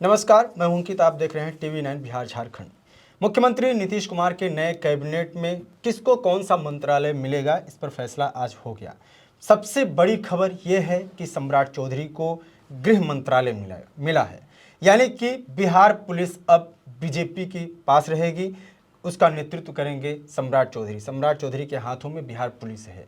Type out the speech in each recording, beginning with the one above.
नमस्कार, मैं हूं अंकित। आप देख रहे हैं टीवी 9 बिहार झारखंड। मुख्यमंत्री नीतीश कुमार के नए कैबिनेट में किसको कौन सा मंत्रालय मिलेगा, इस पर फैसला आज हो गया। सबसे बड़ी खबर यह है कि सम्राट चौधरी को गृह मंत्रालय मिला है, यानी कि बिहार पुलिस अब बीजेपी के पास रहेगी। उसका नेतृत्व करेंगे सम्राट चौधरी। सम्राट चौधरी के हाथों में बिहार पुलिस है।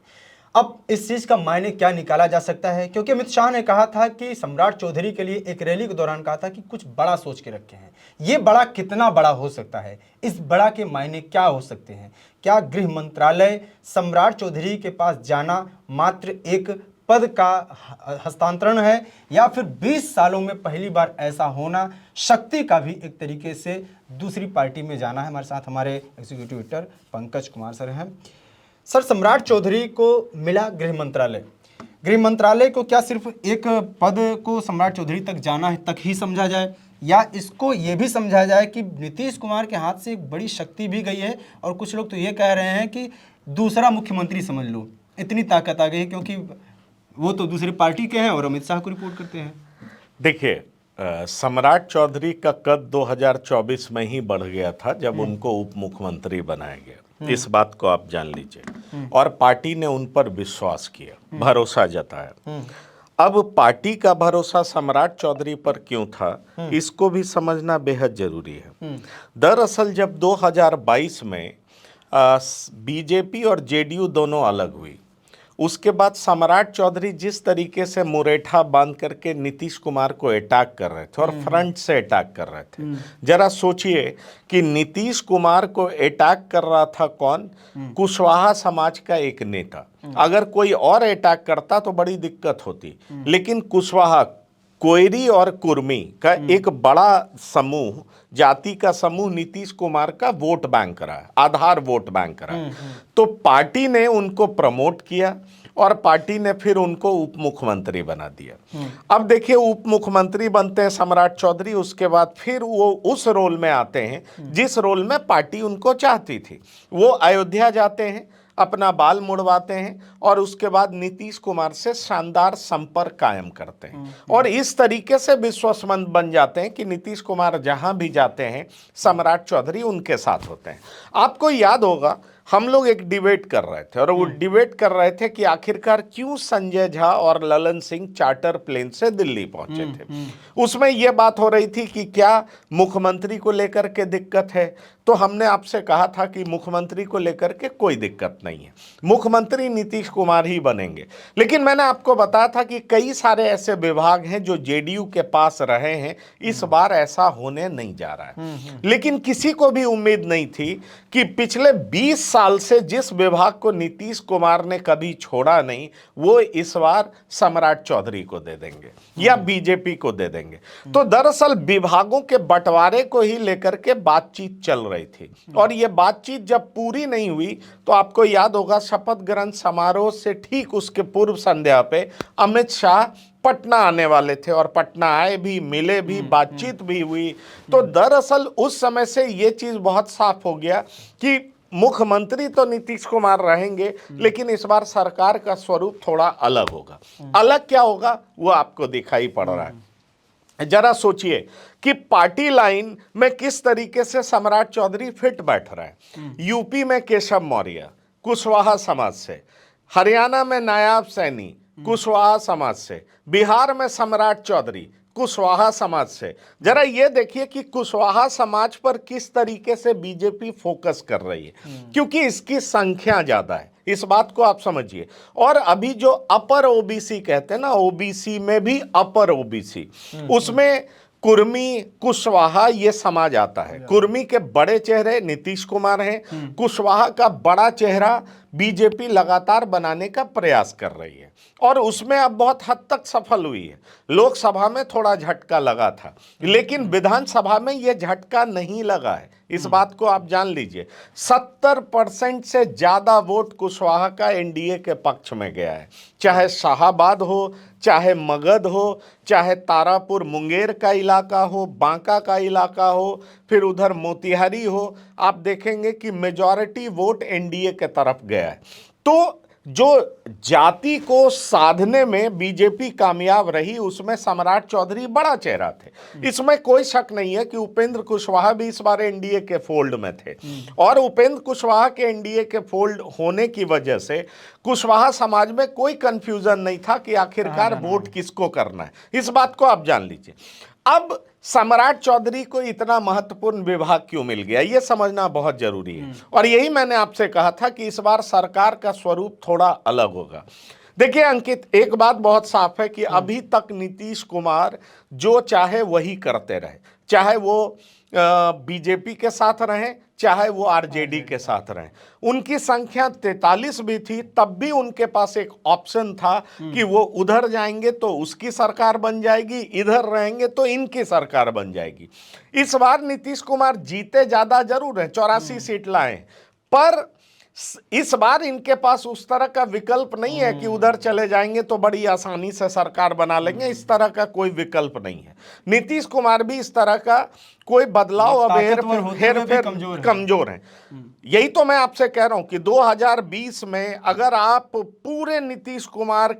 अब इस चीज़ का मायने क्या निकाला जा सकता है, क्योंकि अमित शाह ने कहा था कि सम्राट चौधरी के लिए एक रैली के दौरान कहा था कि कुछ बड़ा सोच के रखे हैं। ये बड़ा कितना बड़ा हो सकता है, इस बड़ा के मायने क्या हो सकते हैं? क्या गृह मंत्रालय सम्राट चौधरी के पास जाना मात्र एक पद का हस्तांतरण है, या फिर 20 सालों में पहली बार ऐसा होना, शक्ति का भी एक तरीके से दूसरी पार्टी में जाना है? हमारे साथ हमारे executive editor Pankaj Kumar sir हैं। सर, सम्राट चौधरी को मिला गृह मंत्रालय। गृह मंत्रालय को क्या सिर्फ एक पद को सम्राट चौधरी तक जाना है तक ही समझा जाए, या इसको ये भी समझा जाए कि नीतीश कुमार के हाथ से एक बड़ी शक्ति भी गई है, और कुछ लोग तो ये कह रहे हैं कि दूसरा मुख्यमंत्री समझ लो, इतनी ताकत आ गई है, क्योंकि वो तो दूसरी पार्टी के हैं और अमित शाह को रिपोर्ट करते हैं। देखिए, सम्राट चौधरी का कद 2024 में ही बढ़ गया था जब उनको उप मुख्यमंत्री बनाया गया। इस बात को आप जान लीजिए। और पार्टी ने उन पर विश्वास किया, भरोसा जताया। अब पार्टी का भरोसा सम्राट चौधरी पर क्यों था, इसको भी समझना बेहद जरूरी है। दरअसल जब 2022 में बीजेपी और जेडीयू दोनों अलग हुई, उसके बाद सम्राट चौधरी जिस तरीके से मुरेठा बांध करके नीतीश कुमार को अटैक कर रहे थे और फ्रंट से अटैक कर रहे थे, जरा सोचिए कि नीतीश कुमार को अटैक कर रहा था कौन? कुशवाहा समाज का एक नेता। अगर कोई और अटैक करता तो बड़ी दिक्कत होती, लेकिन कुशवाहा, कोयरी और कुर्मी का एक बड़ा समूह, जाति का समूह नीतीश कुमार का वोट बैंक रहा है, आधार वोट बैंक रहा है। तो पार्टी ने उनको प्रमोट किया और पार्टी ने फिर उनको उप मुख्यमंत्री बना दिया। अब देखिए, उप मुख्यमंत्री बनते हैं सम्राट चौधरी, उसके बाद फिर वो उस रोल में आते हैं जिस रोल में पार्टी उनको चाहती थी। वो अयोध्या जाते हैं, अपना बाल मुड़वाते हैं और उसके बाद नीतीश कुमार से शानदार संपर्क कायम करते हैं और इस तरीके से विश्वसनीय बन जाते हैं कि नीतीश कुमार जहां भी जाते हैं सम्राट चौधरी उनके साथ होते हैं। आपको याद होगा, हम लोग एक डिबेट कर रहे थे और वो डिबेट कर रहे थे कि आखिरकार क्यों संजय झा और ललन सिंह चार्टर प्लेन से दिल्ली पहुंचे थे। उसमें यह बात हो रही थी कि क्या मुख्यमंत्री को लेकर के दिक्कत है, तो हमने आपसे कहा था कि मुख्यमंत्री को लेकर के कोई दिक्कत नहीं है, मुख्यमंत्री नीतीश कुमार ही बनेंगे। लेकिन मैंने आपको बताया था कि कई सारे ऐसे विभाग हैं जो जेडीयू के पास रहे हैं, इस बार ऐसा होने नहीं जा रहा है। लेकिन किसी को भी उम्मीद नहीं थी कि पिछले 20 साल से जिस विभाग को नीतीश कुमार ने कभी छोड़ा नहीं, वो इस बार सम्राट चौधरी को दे देंगे या बीजेपी को दे देंगे। तो दरअसल विभागों के बंटवारे को ही लेकर के बातचीत चल रही थी और ये बातचीत जब पूरी नहीं हुई तो आपको याद होगा, शपथ ग्रहण समारोह से ठीक उसके पूर्व संध्या पे अमित शाह पटना आने वाले थे और पटना आए भी, मिले भी, बातचीत भी हुई। तो दरअसल उस समय से ये चीज बहुत साफ हो गया कि मुख्यमंत्री तो नीतीश कुमार रहेंगे, लेकिन इस बार सरकार का स्वरूप थोड़ा अलग होगा। अलग क्या होगा वो आपको दिखाई पड़ रहा है। जरा सोचिए कि पार्टी लाइन में किस तरीके से सम्राट चौधरी फिट बैठ रहा है। यूपी में केशव मौर्य कुशवाहा समाज से, हरियाणा में नायाब सैनी कुशवाहा समाज से, बिहार में सम्राट चौधरी कुशवाहा समाज से। जरा ये देखिए कि कुशवाहा समाज पर किस तरीके से बीजेपी फोकस कर रही है, क्योंकि इसकी संख्या ज्यादा है, इस बात को आप समझिए। और अभी जो अपर ओबीसी कहते हैं ना, ओबीसी में भी अपर ओबीसी, उसमें कुर्मी, कुशवाहा ये समाज आता है। कुर्मी के बड़े चेहरे नीतीश कुमार हैं, कुशवाहा का बड़ा चेहरा बीजेपी लगातार बनाने का प्रयास कर रही है और उसमें अब बहुत हद तक सफल हुई है। लोकसभा में थोड़ा झटका लगा था, लेकिन विधानसभा में यह झटका नहीं लगा है, इस बात को आप जान लीजिए। 70% से ज्यादा वोट कुशवाहा का एनडीए के पक्ष में गया है, चाहे शाहाबाद हो, चाहे मगध हो, चाहे तारापुर मुंगेर का इलाका हो, बांका का इलाका हो, फिर उधर मोतिहारी हो, आप देखेंगे कि मेजॉरिटी वोट एनडीए के तरफ गया है। तो जो जाति को साधने में बीजेपी कामयाब रही उसमें सम्राट चौधरी बड़ा चेहरा थे। इसमें कोई शक नहीं है कि उपेंद्र कुशवाहा भी इस बार एनडीए के फोल्ड में थे और उपेंद्र कुशवाहा के एनडीए के फोल्ड होने की वजह से कुशवाहा समाज में कोई कंफ्यूजन नहीं था कि आखिरकार वोट किसको करना है। इस बात को आप जान लीजिए। अब सम्राट चौधरी को इतना महत्वपूर्ण विभाग क्यों मिल गया, यह समझना बहुत जरूरी है और यही मैंने आपसे कहा था कि इस बार सरकार का स्वरूप थोड़ा अलग होगा। देखिए अंकित, एक बात बहुत साफ है कि अभी तक नीतीश कुमार जो चाहे वही करते रहे, चाहे वो बीजेपी के साथ रहें चाहे वो आरजेडी के साथ रहें। उनकी संख्या 43 भी थी, तब भी उनके पास एक ऑप्शन था कि वो उधर जाएंगे तो उसकी सरकार बन जाएगी, इधर रहेंगे तो इनकी सरकार बन जाएगी। इस बार नीतीश कुमार जीते ज्यादा जरूर हैं, 84 सीट लाए, पर इस बार इनके पास उस तरह का विकल्प नहीं है कि उधर चले जाएंगे तो बड़ी आसानी से सरकार बना लेंगे। इस तरह का कोई विकल्प नहीं है। नीतीश कुमार भी इस तरह का कोई बदलाव अब हेर कमजोर है। यही तो मैं आपसे कह रहा हूं कि 2020 में अगर आप पूरे नीतीश कुमार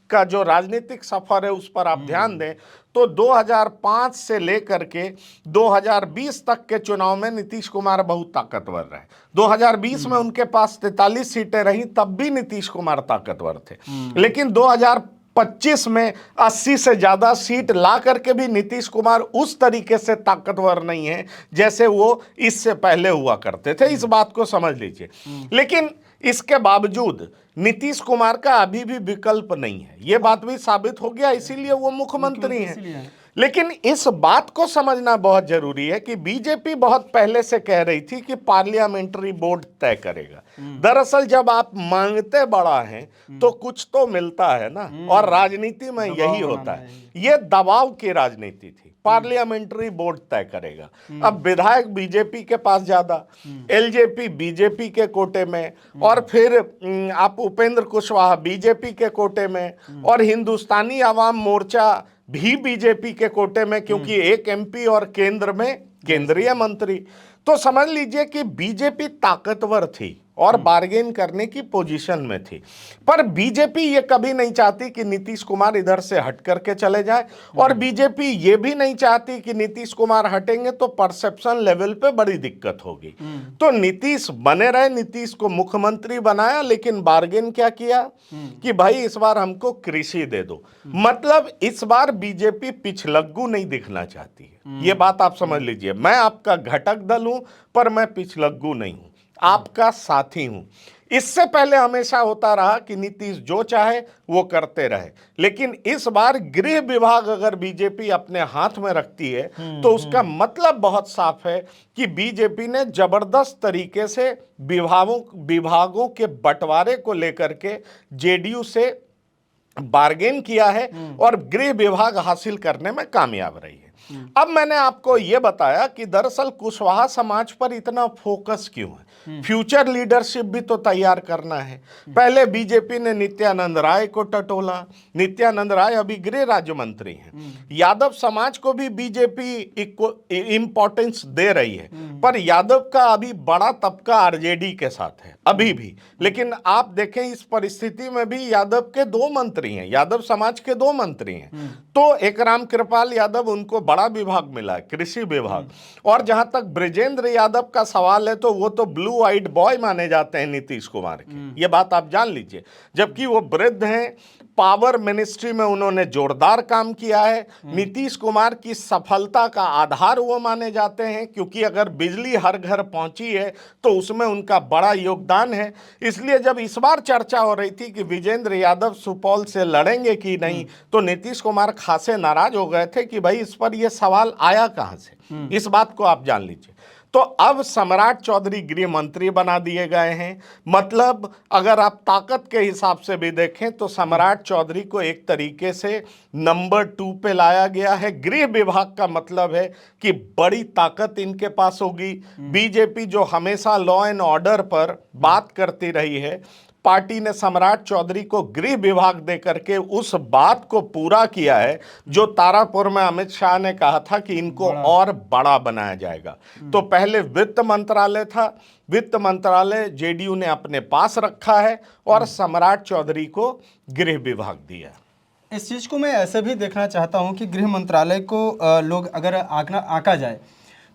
का जो राजनीतिक सफर है उस पर आप ध्यान दें तो 2005 से लेकर के 2020 तक के चुनाव में नीतीश कुमार बहुत ताकतवर रहे। 2020 में उनके पास 43 सीटें रहीं, तब भी नीतीश कुमार ताकतवर थे। लेकिन 2025 में 80 से ज्यादा सीट ला करके भी नीतीश कुमार उस तरीके से ताकतवर नहीं है जैसे वो इससे पहले हुआ करते थे। इस बात को समझ लीजिए। लेकिन इसके बावजूद नीतीश कुमार का अभी भी विकल्प नहीं है, यह बात भी साबित हो गया, इसीलिए वो मुख्यमंत्री हैं। लेकिन इस बात को समझना बहुत जरूरी है कि बीजेपी बहुत पहले से कह रही थी कि पार्लियामेंट्री बोर्ड तय करेगा। दरअसल जब आप मांगते बड़ा हैं तो कुछ तो मिलता है ना, और राजनीति में यही होता है। यह दबाव की राजनीति थी, पार्लियामेंट्री बोर्ड तय करेगा। अब विधायक बीजेपी के पास ज्यादा, एलजेपी बीजेपी के कोटे में, और फिर आप उपेंद्र कुशवाहा बीजेपी के कोटे में, और हिंदुस्तानी आवाम मोर्चा भी बीजेपी के कोटे में, क्योंकि एक एमपी और केंद्र में केंद्रीय मंत्री। तो समझ लीजिए कि बीजेपी ताकतवर थी और बार्गेन करने की पोजीशन में थी। पर बीजेपी ये कभी नहीं चाहती कि नीतीश कुमार इधर से हट करके चले जाए, और बीजेपी ये भी नहीं चाहती कि नीतीश कुमार हटेंगे तो परसेप्शन लेवल पे बड़ी दिक्कत होगी। तो नीतीश बने रहे, नीतीश को मुख्यमंत्री बनाया, लेकिन बार्गेन क्या किया कि भाई इस बार हमको कृषि दे दो। मतलब इस बार बीजेपी पिछलग्गू नहीं दिखना चाहती है, ये बात आप समझ लीजिए। मैं आपका घटक दल हूं पर मैं पिछलग्गू नहीं हूं, आपका साथी हूं। इससे पहले हमेशा होता रहा कि नीतीश जो चाहे वो करते रहे, लेकिन इस बार गृह विभाग अगर बीजेपी अपने हाथ में रखती है तो उसका मतलब बहुत साफ है कि बीजेपी ने जबरदस्त तरीके से विभागों के बंटवारे को लेकर के जेडीयू से बार्गेन किया है और गृह विभाग हासिल करने में कामयाब रही है। अब मैंने आपको यह बताया कि दरअसल कुशवाहा समाज पर इतना फोकस क्यों है। फ्यूचर लीडरशिप भी तो तैयार करना है। पहले बीजेपी ने नित्यानंद राय को टटोला, नित्यानंद राय अभी गृह राज्य मंत्री हैं। यादव समाज को भी बीजेपी इंपॉर्टेंस दे रही है, पर यादव का अभी बड़ा तबका आरजेडी के साथ है अभी भी। लेकिन आप देखें इस परिस्थिति में भी यादव के 2 मंत्री हैं, यादव समाज के 2 मंत्री हैं। तो एक राम कृपाल यादव, उनको बड़ा विभाग मिला है, कृषि विभाग। और जहां तक ब्रिजेंद्र यादव का सवाल है तो वो तो ब्लू आइड बॉय माने जाते हैं नीतीश कुमार के, ये बात आप जान लीजिए। जबकि वो वृद्ध हैं, पावर मिनिस्ट्री में उन्होंने जोरदार काम किया है। नीतीश कुमार की सफलता का आधार वो माने जाते हैं, क्योंकि अगर बिजली हर घर पहुंची है तो उसमें उनका बड़ा योगदान है। इसलिए जब इस बार चर्चा हो रही थी कि विजेंद्र यादव सुपौल से लड़ेंगे कि नहीं, तो नीतीश कुमार खासे नाराज हो गए थे कि भाई इस पर यह सवाल आया कहां से। इस बात को आप जान लीजिए। तो अब सम्राट चौधरी गृह मंत्री बना दिए गए हैं। मतलब अगर आप ताकत के हिसाब से भी देखें तो सम्राट चौधरी को एक तरीके से नंबर 2 पे लाया गया है। गृह विभाग का मतलब है कि बड़ी ताकत इनके पास होगी। बीजेपी जो हमेशा लॉ एंड ऑर्डर पर बात करती रही है, पार्टी ने सम्राट चौधरी को गृह विभाग देकर के उस बात को पूरा किया है जो तारापुर में अमित शाह ने कहा था कि इनको और बड़ा बनाया जाएगा। तो पहले वित्त मंत्रालय था, वित्त मंत्रालय जेडीयू ने अपने पास रखा है और सम्राट चौधरी को गृह विभाग दिया। इस चीज़ को मैं ऐसे भी देखना चाहता हूं कि गृह मंत्रालय को लोग अगर आंका जाए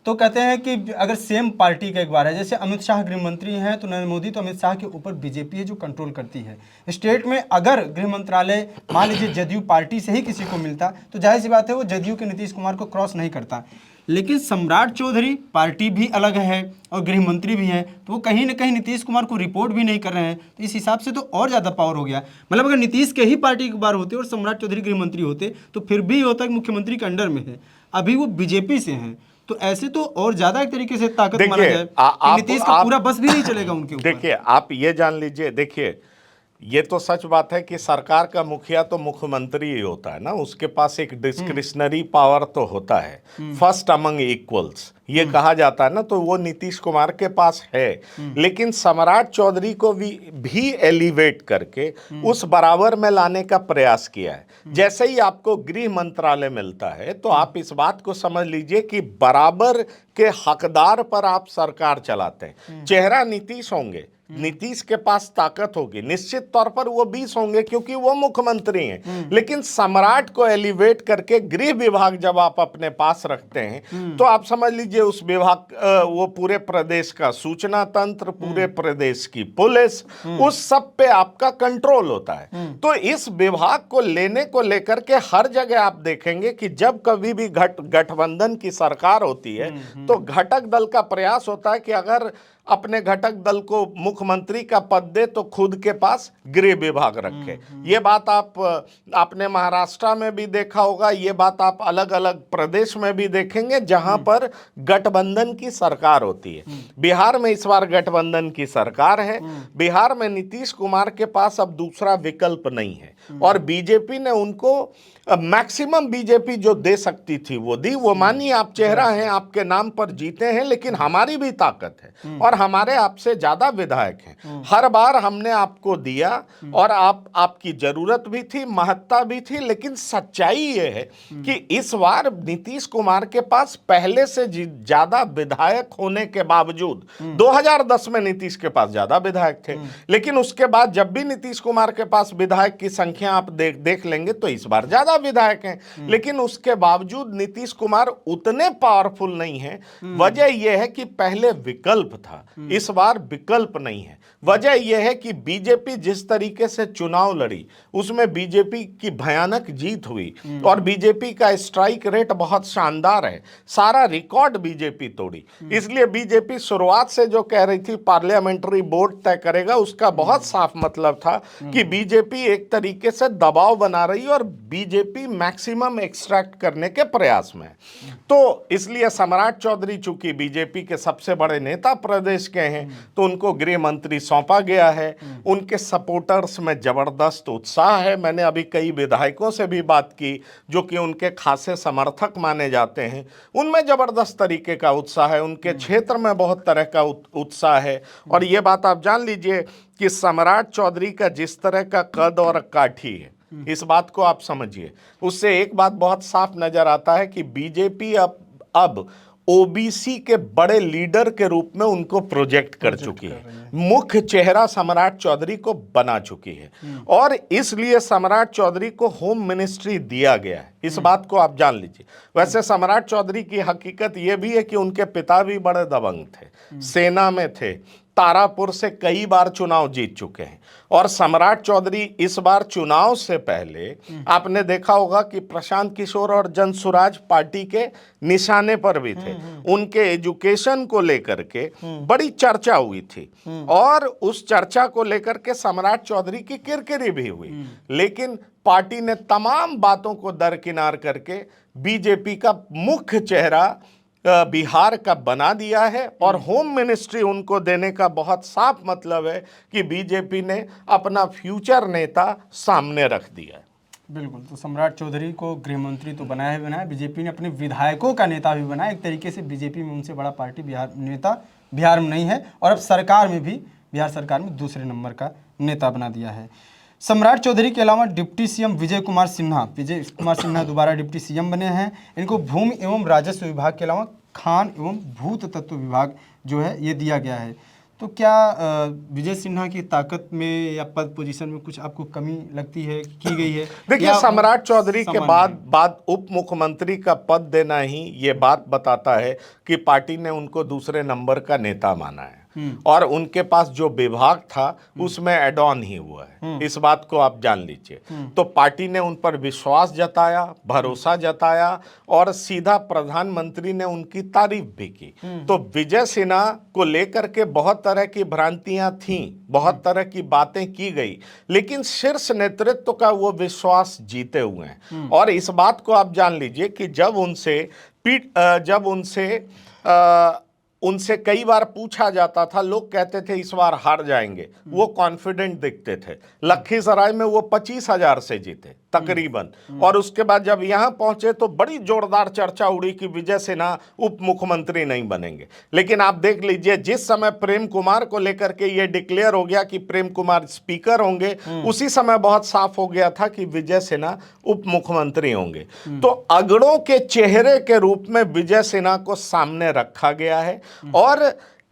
तो कहते हैं कि अगर सेम पार्टी का एक बार है, जैसे अमित शाह गृह मंत्री हैं तो नरेंद्र मोदी, तो अमित शाह के ऊपर बीजेपी है जो कंट्रोल करती है स्टेट में। अगर गृह मंत्रालय मान लीजिए जदयू पार्टी से ही किसी को मिलता तो जाहिर सी बात है वो जदयू के नीतीश कुमार को क्रॉस नहीं करता। लेकिन सम्राट चौधरी पार्टी भी अलग है और गृह मंत्री भी हैं, तो वो कहीं ना कहीं नीतीश कुमार को रिपोर्ट भी नहीं कर रहे हैं, तो इस हिसाब से तो और ज़्यादा पावर हो गया। मतलब अगर नीतीश के ही पार्टी के बार होते और सम्राट चौधरी गृह मंत्री होते तो फिर भी होता कि मुख्यमंत्री के अंडर में है, अभी वो बीजेपी से हैं, तो ऐसे तो और ज्यादा एक तरीके से ताकत माना जाए कि नीतीश का पूरा बस भी नहीं चलेगा उनके ऊपर। देखिए, आप ये जान लीजिए, देखिए ये तो सच बात है कि सरकार का मुखिया तो मुख्यमंत्री ही होता है ना, उसके पास एक डिस्क्रिशनरी पावर तो होता है, फर्स्ट अमंग इक्वल्स ये कहा जाता है ना, तो वो नीतीश कुमार के पास है। लेकिन सम्राट चौधरी को भी एलिवेट करके उस बराबर में लाने का प्रयास किया है। जैसे ही आपको गृह मंत्रालय मिलता है तो आप इस बात को समझ लीजिए कि बराबर के हकदार पर आप सरकार चलाते हैं। चेहरा नीतीश होंगे, नीतीश के पास ताकत होगी, निश्चित तौर पर वो 20 होंगे क्योंकि वो मुख्यमंत्री हैं। लेकिन सम्राट को एलिवेट करके गृह विभाग जब आप अपने पास रखते हैं तो आप समझ लीजिए उस विभाग वो पूरे प्रदेश का सूचना तंत्र, पूरे प्रदेश की पुलिस, उस सब पे आपका कंट्रोल होता है। तो इस विभाग को लेने को लेकर के हर जगह आप देखेंगे कि जब कभी भी गठबंधन की सरकार होती है तो घटक दल का प्रयास होता है कि अगर अपने घटक दल को मुख्यमंत्री का पद दे तो खुद के पास गृह विभाग रखे। ये बात आपने महाराष्ट्र में भी देखा होगा, ये बात आप अलग अलग प्रदेश में भी देखेंगे जहां पर गठबंधन की सरकार होती है। बिहार में इस बार गठबंधन की सरकार है, बिहार में नीतीश कुमार के पास अब दूसरा विकल्प नहीं है और बीजेपी ने उनको मैक्सिमम बीजेपी जो दे सकती थी वो दी। वो मानिए आप चेहरा हैं, आपके नाम पर जीते हैं, लेकिन हमारी भी ताकत है और हमारे आपसे ज्यादा विधायक हैं। हर बार हमने आपको दिया और आपकी जरूरत भी थी, महत्ता भी थी। लेकिन सच्चाई ये है कि इस बार नीतीश कुमार के पास पहले से ज्यादा विधायक होने के बावजूद 2010 में नीतीश के पास ज्यादा विधायक थे, लेकिन उसके बाद जब भी नीतीश कुमार के पास विधायक की संख्या आप देख लेंगे तो इस बार ज्यादा विधायक हैं। लेकिन उसके बावजूद नीतीश कुमार उतने पावरफुल नहीं हैं। वजह यह है कि पहले विकल्प था, इस बार विकल्प नहीं है। वजह यह है कि बीजेपी जिस तरीके से चुनाव लड़ी उसमें बीजेपी की भयानक जीत हुई और बीजेपी का स्ट्राइक रेट बहुत शानदार है, सारा रिकॉर्ड बीजेपी तोड़ी। इसलिए बीजेपी शुरुआत से जो कह रही थी पार्लियामेंट्री बोर्ड तय करेगा, उसका बहुत साफ मतलब था कि बीजेपी एक तरीके से दबाव बना रही और बीजेपी मैक्सिमम एक्सट्रैक्ट करने के प्रयास में। तो इसलिए सम्राट चौधरी चूंकि बीजेपी के सबसे बड़े नेता प्रदेश के हैं तो उनको गृह मंत्री सौंपा गया है। उनके सपोर्टर्स में जबरदस्त उत्साह है। मैंने अभी कई विधायकों से भी बात की जो कि उनके खासे समर्थक माने जाते हैं, उनमें जबरदस्त तरीके का उत्साह है, उनके क्षेत्र में बहुत तरह का उत्साह है। और ये बात आप जान लीजिए कि सम्राट चौधरी का जिस तरह का कद और काठी है, इस बात को आप समझिए, उससे एक बात बहुत साफ नजर आता है कि बीजेपी अब ओबीसी के बड़े लीडर के रूप में उनको प्रोजेक्ट कर चुकी है, मुख्य चेहरा सम्राट चौधरी को बना चुकी है और इसलिए सम्राट चौधरी को होम मिनिस्ट्री दिया गया है। इस बात को आप जान लीजिए। वैसे सम्राट चौधरी की हकीकत यह भी है कि उनके पिता भी बड़े दबंग थे, सेना में थे, तारापुर से कई बार चुनाव जीत चुके हैं और सम्राट चौधरी इस बार चुनाव से पहले आपने देखा होगा कि प्रशांत किशोर और जनसुराज पार्टी के निशाने पर भी थे। उनके एजुकेशन को लेकर के बड़ी चर्चा हुई थी और उस चर्चा को लेकर के सम्राट चौधरी की किरकिरी भी हुई, लेकिन पार्टी ने तमाम बातों को दरकिनार करके बीजेपी का मुख्य चेहरा बिहार का बना दिया है और होम मिनिस्ट्री उनको देने का बहुत साफ मतलब है कि बीजेपी ने अपना फ्यूचर नेता सामने रख दिया है। बिल्कुल, तो सम्राट चौधरी को गृह मंत्री तो बनाया ही बनाया, बीजेपी ने अपने विधायकों का नेता भी बनाया। एक तरीके से बीजेपी में उनसे बड़ा पार्टी बिहार में नहीं है और अब सरकार में भी बिहार सरकार में दूसरे नंबर का नेता बना दिया है। सम्राट चौधरी के अलावा डिप्टी सीएम विजय कुमार सिन्हा दोबारा डिप्टी सीएम बने हैं। इनको भूमि एवं राजस्व विभाग के अलावा खान एवं भूत तत्व विभाग जो है ये दिया गया है। तो क्या विजय सिन्हा की ताकत में या पद पोजीशन में कुछ आपको कमी लगती है, की गई है? देखिए, सम्राट चौधरी के बाद उप मुख्यमंत्री का पद देना ही ये बात बताता है कि पार्टी ने उनको दूसरे नंबर का नेता माना है और उनके पास जो विभाग था उसमें एड ऑन ही हुआ है। इस बात को आप जान लीजिए। तो पार्टी ने उन पर विश्वास जताया, भरोसा जताया और सीधा प्रधानमंत्री ने उनकी तारीफ भी की। तो विजय सिन्हा को लेकर के बहुत तरह की भ्रांतियां थीं, बहुत तरह की बातें की गई, लेकिन शीर्ष नेतृत्व का वो विश्वास जीते हुए हैं। और इस बात को आप जान लीजिए कि जब उनसे कई बार पूछा जाता था, लोग कहते थे इस बार हार जाएंगे, वो कॉन्फिडेंट दिखते थे। लखीसराय में वो 25,000 से जीते तकरीबन, और उसके बाद जब यहां पहुंचे तो बड़ी जोरदार चर्चा उड़ी कि विजय सिन्हा उप मुख्यमंत्री नहीं बनेंगे। लेकिन आप देख लीजिए, जिस समय प्रेम कुमार को लेकर के ये डिक्लेयर हो गया कि प्रेम कुमार स्पीकर होंगे, उसी समय बहुत साफ हो गया था कि विजय सिन्हा उप मुख्यमंत्री होंगे। तो अगड़ों के चेहरे के रूप में विजय सिन्हा को सामने रखा गया है। और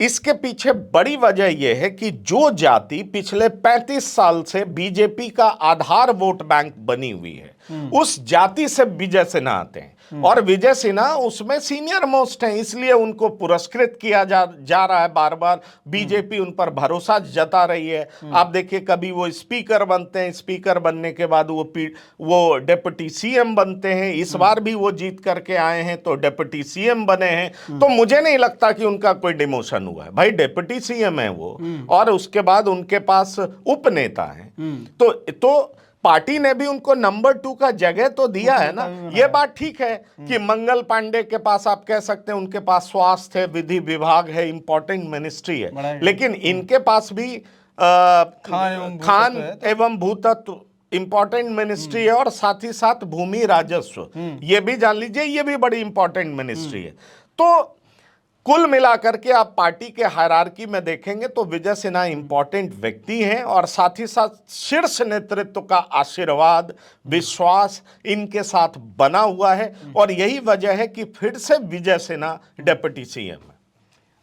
इसके पीछे बड़ी वजह यह है कि जो जाति पिछले 35 साल से बीजेपी का आधार वोट बैंक बनी हुई है, उस जाति से विजय सिन्हा आते हैं और विजय सिन्हा उसमें सीनियर मोस्ट हैं, इसलिए उनको पुरस्कृत किया जा रहा है। बार बार बीजेपी उन पर भरोसा जता रही है। आप देखिए, कभी वो स्पीकर बनते हैं, स्पीकर बनने के बाद वो डिप्टी सीएम बनते हैं। इस बार भी वो जीत करके आए हैं तो डिप्टी सीएम बने हैं। तो मुझे नहीं लगता कि उनका कोई डिमोशन हुआ है। भाई, डिप्टी सीएम है वो, और उसके बाद उनके पास उपनेता है। तो पार्टी ने भी उनको नंबर 2 का जगह तो दिया है ना। ये बात ठीक है कि मंगल पांडे के पास आप कह सकते हैं उनके पास स्वास्थ्य है, विधि विभाग है, इंपॉर्टेंट मिनिस्ट्री है, लेकिन इनके पास भी खान एवं भूतत्व इंपॉर्टेंट मिनिस्ट्री है, और साथ ही साथ भूमि राजस्व, ये भी जान लीजिए, ये भी बड़ी इंपॉर्टेंट मिनिस्ट्री है। तो कुल मिलाकर के आप पार्टी के हायरार्की में देखेंगे तो विजय सिन्हा इंपॉर्टेंट व्यक्ति हैं, और साथ ही साथ शीर्ष नेतृत्व का आशीर्वाद, विश्वास इनके साथ बना हुआ है, और यही वजह है कि फिर से विजय सिन्हा डिप्टी सीएम है।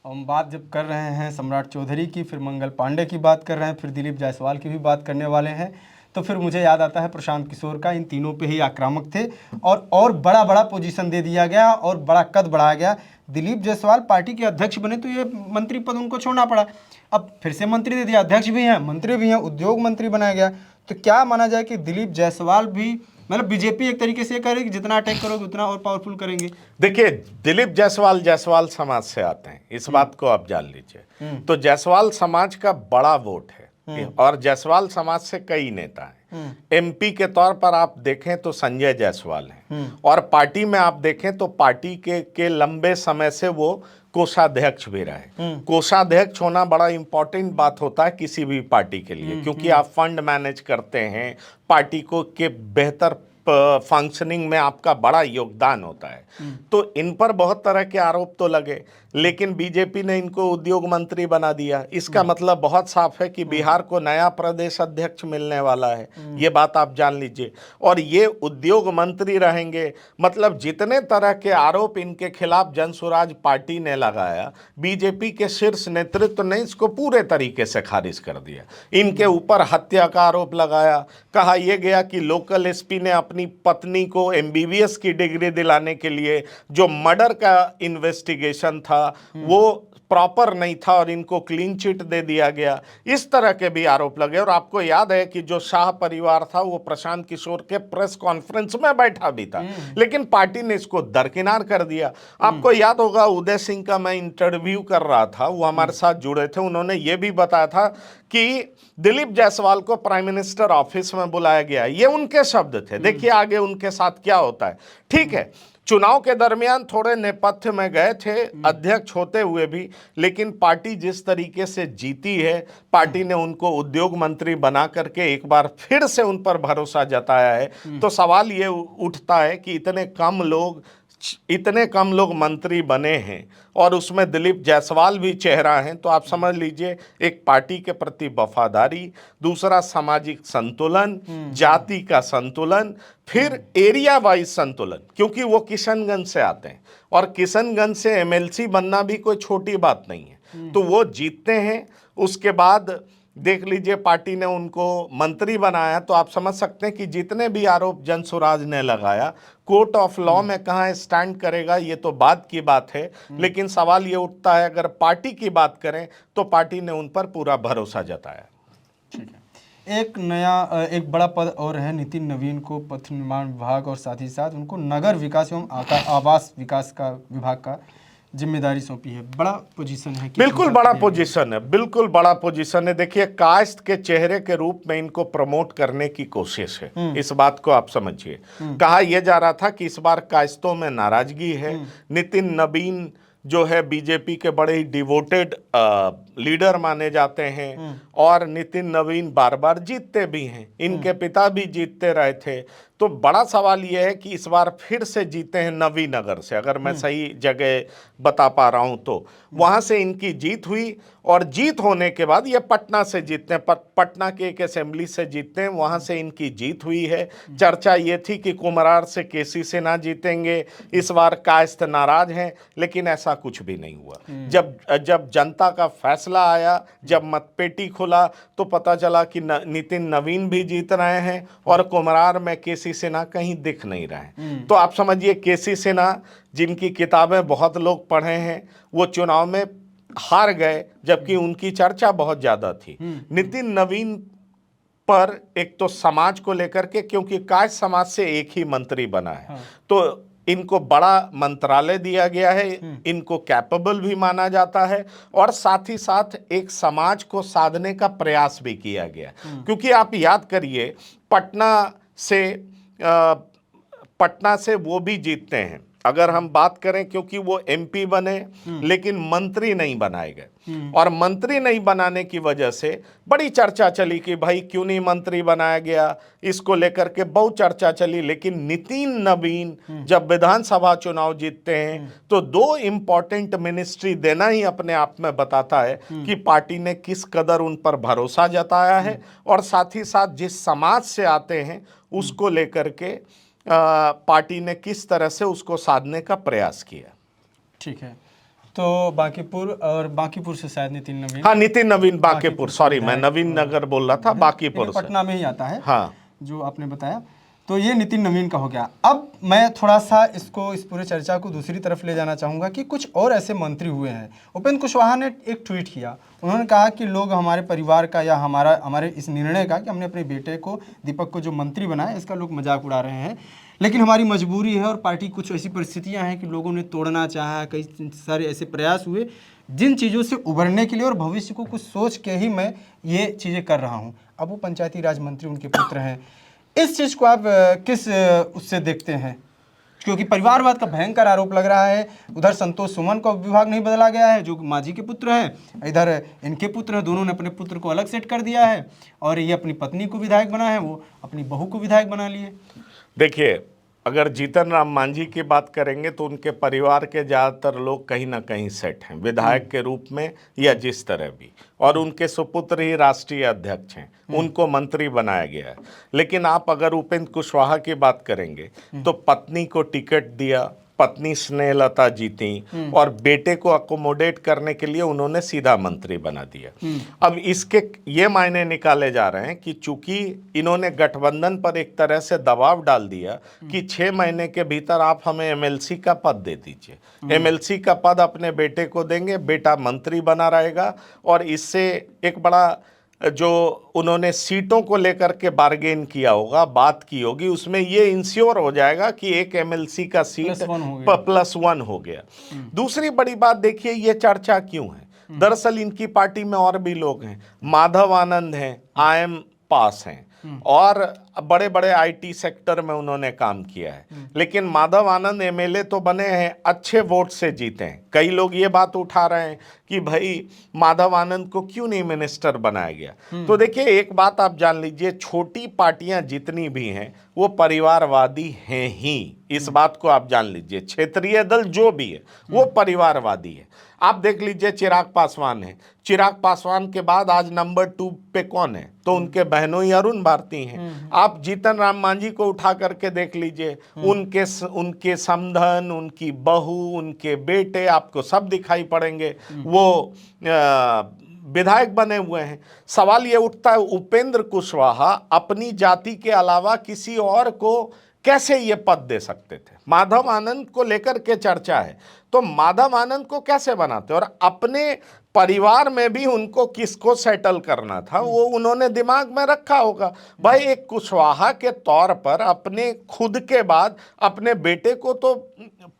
हम बात जब कर रहे हैं सम्राट चौधरी की, फिर मंगल पांडे की बात कर रहे हैं, फिर दिलीप जायसवाल की भी बात करने वाले हैं, तो फिर मुझे याद आता है प्रशांत किशोर का। इन तीनों पे ही आक्रामक थे और बड़ा पोजीशन दे दिया गया और बड़ा कद बढ़ाया गया। दिलीप जायसवाल पार्टी के अध्यक्ष बने तो ये मंत्री पद उनको छोड़ना पड़ा। अब फिर से मंत्री दे दिया, अध्यक्ष भी हैं, मंत्री भी हैं, उद्योग मंत्री बनाया गया। तो क्या माना जाए कि दिलीप जायसवाल भी, मतलब बीजेपी एक तरीके से कह रही है कि जितना अटैक करोगे उतना और पावरफुल करेंगे? देखिए, दिलीप जायसवाल समाज से आते हैं, इस बात को आप जान लीजिए। तो जायसवाल समाज का बड़ा वोट है, और जायसवाल समाज से कई नेता हैं। एमपी के तौर पर आप देखें तो संजय जायसवाल हैं, और पार्टी में आप देखें तो पार्टी के लंबे समय से वो कोषाध्यक्ष भी रहे। कोषाध्यक्ष होना बड़ा इंपॉर्टेंट बात होता है किसी भी पार्टी के लिए, क्योंकि आप फंड मैनेज करते हैं, पार्टी को के बेहतर फंक्शनिंग में आपका बड़ा योगदान होता है। तो इन पर बहुत तरह के आरोप तो लगे, लेकिन बीजेपी ने इनको उद्योग मंत्री बना दिया। इसका मतलब बहुत साफ है कि बिहार को नया प्रदेश अध्यक्ष मिलने वाला है, ये बात आप जान लीजिए। और ये उद्योग मंत्री रहेंगे, मतलब जितने तरह के आरोप इनके खिलाफ जनसुराज पार्टी ने लगाया, बीजेपी के शीर्ष नेतृत्व ने इसको पूरे तरीके से खारिज कर दिया। इनके ऊपर हत्या का आरोप लगाया, कहा यह गया कि लोकल एसपी ने अपनी पत्नी को एमबीबीएस की डिग्री दिलाने के लिए जो मर्डर का इन्वेस्टिगेशन था वो प्रॉपर नहीं था और इनको क्लीन चिट दे दिया गया। इस तरह के भी आरोप लगे। और आपको याद है कि जो शाह परिवार था वो प्रशांत किशोर के प्रेस कॉन्फ्रेंस में बैठा भी था, लेकिन पार्टी ने इसको दरकिनार कर दिया। आपको याद होगा, उदय सिंह का मैं इंटरव्यू कर रहा था, वो हमारे साथ जुड़े थे। उन्होंने ये भी बताया था कि दिलीप जायसवाल को प्राइम मिनिस्टर ऑफिस में बुलाया गया, ये उनके शब्द थे। देखिए आगे उनके साथ क्या होता है। ठीक है, चुनाव के दरमियान थोड़े नेपथ्य में गए थे अध्यक्ष होते हुए भी, लेकिन पार्टी जिस तरीके से जीती है, पार्टी ने उनको उद्योग मंत्री बना करके एक बार फिर से उन पर भरोसा जताया है। तो सवाल ये उठता है कि इतने कम लोग इतने कम लोग मंत्री बने हैं और उसमें दिलीप जायसवाल भी चेहरा हैं, तो आप समझ लीजिए एक पार्टी के प्रति वफादारी, दूसरा सामाजिक संतुलन, जाति का संतुलन, फिर एरिया वाइज संतुलन, क्योंकि वो किशनगंज से आते हैं और किशनगंज से एमएलसी बनना भी कोई छोटी बात नहीं है। तो वो जीतते हैं, उसके बाद देख लीजिए पार्टी ने उनको मंत्री बनाया, तो आप समझ सकते हैं कि जितने भी आरोप जनसुराज ने लगाया, कोर्ट ऑफ लॉ में कहाँ स्टैंड करेगा ये तो बाद की बात है, लेकिन सवाल ये उठता है अगर पार्टी की बात करें तो पार्टी ने उन पर पूरा भरोसा जताया। ठीक है, एक बड़ा पद और है, नितिन नवीन को पथ निर्माण विभाग और साथ ही साथ उनको नगर विकास एवं आवास विकास का विभाग का जिम्मेदारी सौंपी है। बड़ा पोजीशन है, बिल्कुल बड़ा पोजीशन है, बिल्कुल बड़ा पोजीशन है। देखिए कास्ट के चेहरे के रूप में इनको प्रमोट करने की कोशिश है, इस बात को आप समझिए। कहा यह जा रहा था कि इस बार कास्तों में नाराजगी है, नितिन नवीन जो है बीजेपी के बड़े ही डिवोटेड लीडर माने जाते हैं और नितिन नवीन बार बार जीतते भी हैं, इनके पिता भी जीतते रहे थे। तो बड़ा सवाल यह है कि इस बार फिर से जीते हैं नवीनगर से, अगर मैं सही जगह बता पा रहा हूं तो वहां से इनकी जीत हुई और जीत होने के बाद ये पटना से जीतते हैं, पटना के एक असेंबली से जीतते हैं, वहां से इनकी जीत हुई है। चर्चा ये थी कि कुम्हरार से केसी से ना जीतेंगे, इस बार कायस्थ नाराज हैं, लेकिन ऐसा कुछ भी नहीं हुआ। जब जनता का फैसला आया, जब मतपेटी खुला तो पता चला कि नितिन नवीन भी जीत रहे हैं और कुम्हरार में केसी सिन्हा कहीं दिख नहीं रहे। तो आप समझिए केसी सिन्हा जिनकी किताबें बहुत लोग पढ़े हैं वो चुनाव में हार गए, जबकि उनकी चर्चा बहुत ज्यादा थी। नितिन नवीन पर एक तो समाज को लेकर के, क्योंकि कायस्थ समाज से एक ही मंत्री बना है, तो इनको बड़ा मंत्रालय दिया गया है, इनको कैपेबल भी माना जाता है और साथ ही साथ एक समाज को साधने का प्रयास भी किया गया। क्योंकि आप याद करिए पटना से वो भी जीतते हैं, अगर हम बात करें, क्योंकि वो एमपी बने लेकिन मंत्री नहीं बनाए गए और मंत्री नहीं बनाने की वजह से बड़ी चर्चा चली कि भाई क्यों नहीं मंत्री बनाया गया, इसको लेकर के बहुत चर्चा चली। लेकिन नितिन नवीन जब विधानसभा चुनाव जीतते हैं तो 2 इंपॉर्टेंट मिनिस्ट्री देना ही अपने आप में बताता है कि पार्टी ने किस कदर उन पर भरोसा जताया है और साथ ही साथ जिस समाज से आते हैं उसको लेकर के पार्टी ने किस तरह से उसको साधने का प्रयास किया। ठीक है, तो बांकीपुर से शायद नितिन नवीन, हाँ नितिन नवीन बांकीपुर, सॉरी मैं नवीन नगर बोल रहा था, बांकीपुर से, पटना में ही आता है, हाँ जो आपने बताया। तो ये नितिन नवीन का हो गया। अब मैं थोड़ा सा इस पूरे चर्चा को दूसरी तरफ ले जाना चाहूँगा कि कुछ और ऐसे मंत्री हुए हैं। उपेंद्र कुशवाहा ने एक ट्वीट किया, उन्होंने कहा कि लोग हमारे परिवार का या हमारे इस निर्णय का कि हमने अपने बेटे को दीपक को जो मंत्री बनाया इसका लोग मजाक उड़ा रहे हैं, लेकिन हमारी मजबूरी है और पार्टी कुछ ऐसी परिस्थितियां हैं कि लोगों ने तोड़ना चाहा, कई सारे ऐसे प्रयास हुए जिन चीज़ों से उभरने के लिए और भविष्य को कुछ सोच के ही मैं ये चीज़ें कर रहा हूँ। अब वो पंचायती राज मंत्री उनके पुत्र हैं, इस चीज़ को आप किस उससे देखते हैं? क्योंकि परिवारवाद का भयंकर आरोप लग रहा है। उधर संतोष सुमन का विभाग नहीं बदला गया है जो मांझी के पुत्र हैं, इधर इनके पुत्र हैं, दोनों ने अपने पुत्र को अलग सेट कर दिया है और ये अपनी पत्नी को विधायक बना है, वो अपनी बहू को विधायक बना लिए। देखिए अगर जीतन राम मांझी की बात करेंगे तो उनके परिवार के ज़्यादातर लोग कहीं ना कहीं सेट हैं विधायक के रूप में या जिस तरह भी, और उनके सुपुत्र ही राष्ट्रीय अध्यक्ष हैं, उनको मंत्री बनाया गया है। लेकिन आप अगर उपेंद्र कुशवाहा की बात करेंगे तो पत्नी को टिकट दिया, पत्नी स्नेहलता जीती और बेटे को अकोमोडेट करने के लिए उन्होंने सीधा मंत्री बना दिया। अब इसके ये मायने निकाले जा रहे हैं कि चूंकि इन्होंने गठबंधन पर एक तरह से दबाव डाल दिया कि 6 महीने के भीतर आप हमें एमएलसी का पद दे दीजिए, एमएलसी का पद अपने बेटे को देंगे, बेटा मंत्री बना रहेगा और इससे एक बड़ा जो उन्होंने सीटों को लेकर के बार्गेन किया होगा, बात की होगी, उसमें ये इंश्योर हो जाएगा कि एक एमएलसी का सीट +1 हो गया। दूसरी बड़ी बात देखिए ये चर्चा क्यों है, दरअसल इनकी पार्टी में और भी लोग हैं, माधव आनंद हैं, IM पास हैं और बड़े बड़े आईटी सेक्टर में उन्होंने काम किया है। लेकिन माधव आनंद एमएलए तो बने हैं, अच्छे वोट से जीते हैं। कई लोग ये बात उठा रहे हैं कि भाई माधव आनंद को क्यों नहीं मिनिस्टर बनाया गया। तो देखिए, एक बात आप जान लीजिए, छोटी पार्टियां जितनी भी हैं वो परिवारवादी हैं ही, इस बात को आप जान लीजिए। क्षेत्रीय दल जो भी है वो परिवारवादी है। आप देख लीजिए, चिराग पासवान है, चिराग पासवान के बाद आज नंबर 2 पे कौन है, तो उनके बहनों ही अरुण भारती हैं। आप जीतन राम मांझी को उठा करके देख लीजिए, उनके समधन, उनकी बहू, उनके बेटे आपको सब दिखाई पड़ेंगे, वो विधायक बने हुए हैं। सवाल ये उठता है, उपेंद्र कुशवाहा अपनी जाति के अलावा किसी और को कैसे ये पद दे सकते थे। माधव आनंद को लेकर के चर्चा है, तो माधव आनंद को कैसे बनाते, और अपने परिवार में भी उनको किसको सेटल करना था वो उन्होंने दिमाग में रखा होगा। भाई, एक कुशवाहा के तौर पर अपने खुद के बाद अपने बेटे को तो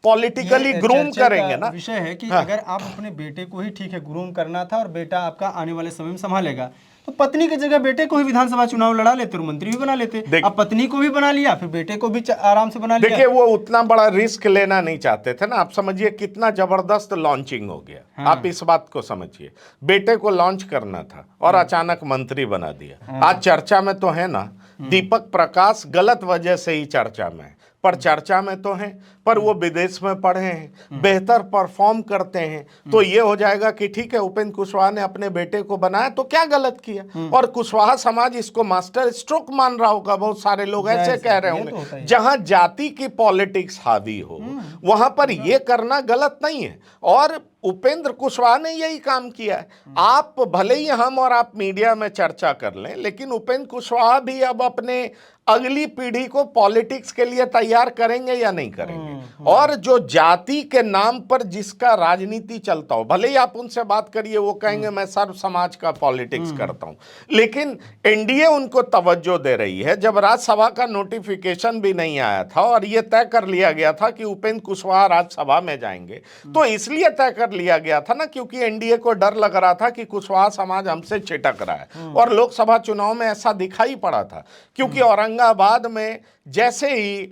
पॉलिटिकली ग्रूम करेंगे ना। विषय है कि अगर आप अपने बेटे को ही ठीक है ग्रूम करना था और बेटा आपका आने वाले समय में संभालेगा, तो पत्नी की जगह बेटे को ही विधानसभा चुनाव लड़ा लेते और मंत्री भी बना लेते। अब पत्नी को भी बना लिया, फिर बेटे को भी आराम से बना लिया। देखिए, वो उतना बड़ा रिस्क लेना नहीं चाहते थे ना। आप समझिए कितना जबरदस्त लॉन्चिंग हो गया। हाँ। आप इस बात को समझिए, बेटे को लॉन्च करना था और अचानक मंत्री बना दिया। आज चर्चा में तो है ना, दीपक प्रकाश गलत वजह से ही चर्चा में है, पर चर्चा में तो हैं, पर वो विदेश में पढ़े हैं, बेहतर परफॉर्म करते हैं, तो ये हो जाएगा कि ठीक है, उपेंद्र कुशवाहा ने अपने बेटे को बनाया तो क्या गलत किया। और कुशवाहा समाज इसको मास्टर स्ट्रोक मान रहा होगा। बहुत सारे लोग ऐसे कह रहे होंगे, जहां जाति की पॉलिटिक्स हावी हो वहां पर ये करना गलत नहीं है, और उपेंद्र कुशवाहा ने यही काम किया है। आप भले ही हम और आप मीडिया में चर्चा कर लें, लेकिन उपेंद्र कुशवाहा भी अब अपने अगली पीढ़ी को पॉलिटिक्स के लिए तैयार करेंगे या नहीं करेंगे। और जो जाति के नाम पर जिसका राजनीति चलता हो, भले ही आप उनसे बात करिए, वो कहेंगे मैं सर्व समाज का पॉलिटिक्स करता हूं, लेकिन एनडीए उनको तवज्जो दे रही है। जब राज्यसभा का नोटिफिकेशन भी नहीं आया था और यह तय कर लिया गया था कि उपेंद्र कुशवाहा राज्यसभा में जाएंगे, तो इसलिए तय कर लिया गया था ना क्योंकि एनडीए को डर लग रहा था कि कुशवाहा समाज हमसे छिटक रहा है। और लोकसभा चुनाव में ऐसा दिखाई पड़ा था, क्योंकि औरंगाबाद में जैसे ही